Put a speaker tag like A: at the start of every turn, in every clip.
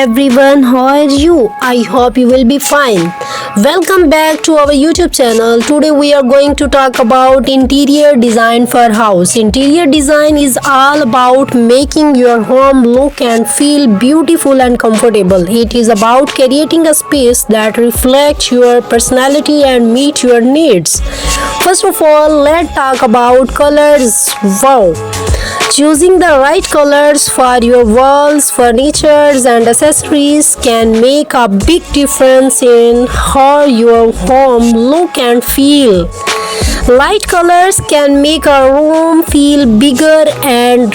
A: everyone, how are you? I hope you will be fine. Welcome back to our YouTube channel. Today we are going to talk about interior design for house. Interior design is all about making your home look and feel beautiful and comfortable. It is about creating a space that reflects your personality and meet your needs. First of all, let's talk about colors. Wow! Choosing the right colors for your walls, furniture, and accessories can make a big difference in how your home look and feel. Light colors can make a room feel bigger and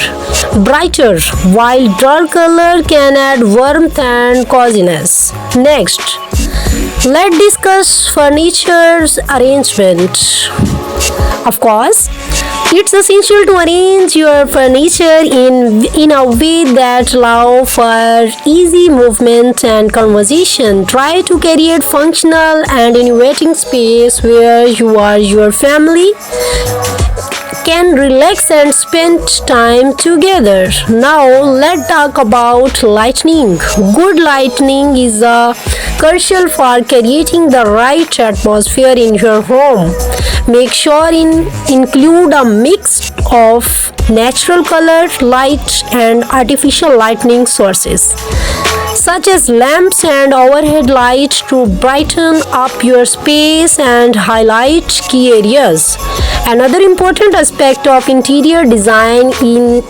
A: brighter, while dark color can add warmth and coziness. Next, let's discuss furniture's arrangement. Of course, it's essential to arrange your furniture in a way that allows for easy movement and conversation. Try to create functional and inviting space where your family can relax and spend time together. Now let's talk about lighting. Good lighting is crucial for creating the right atmosphere in your home. Make sure include a mix of natural color, light, and artificial lighting sources, such as lamps and overhead lights to brighten up your space and highlight key areas. Another important aspect of interior design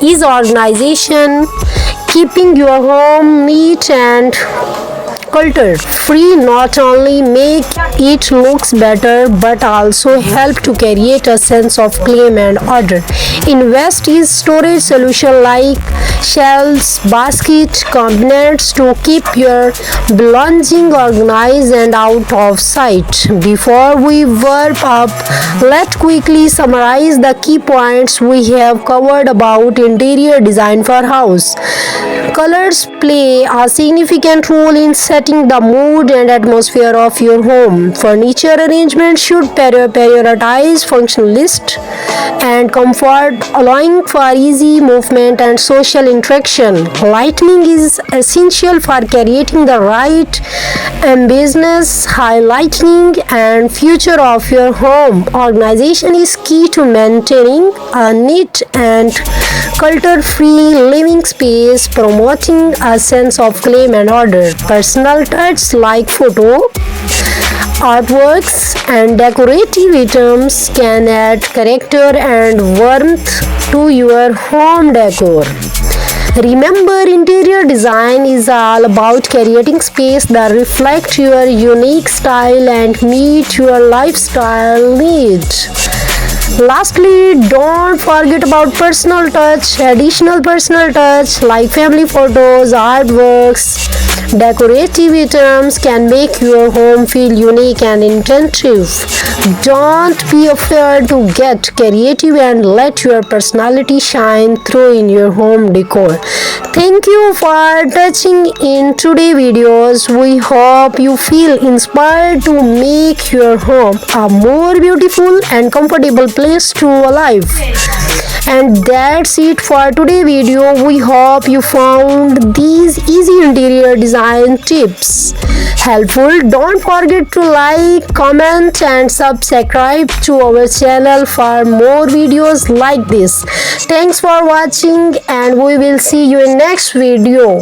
A: is organization. Keeping your home neat and clutter free not only make it looks better but also help to create a sense of calm and order. Invest in storage solution like shelves, basket, cabinets to keep your belongings organized and out of sight. Before we wrap up, let's quickly summarize the key points we have covered about interior design for house. Colors play a significant role in setting the mood and atmosphere of your home. Furniture arrangement should prioritize functionalist and comfort, allowing for easy movement and social interaction. Lighting is essential for creating the right ambience, highlighting and future of your home. Organization is key to maintaining a neat and clutter-free living space, promoting a sense of calm and order. Personal touch like photo, artworks, and decorative items can add character and warmth to your home decor. Remember, interior design is all about creating space that reflect your unique style and meet your lifestyle needs. Lastly, don't forget about personal touch. Additional personal touch like family photos, artworks, decorative items can make your home feel unique and intensive. Don't be afraid to get creative and let your personality shine through in your home decor. Thank you for touching in today's videos. We hope you feel inspired to make your home a more beautiful and comfortable place to live. And that's it for today's video. We hope you found these easy interior design tips helpful. Don't forget to like, comment, and subscribe to our channel for more videos like this. Thanks for watching, and we will see you in next video.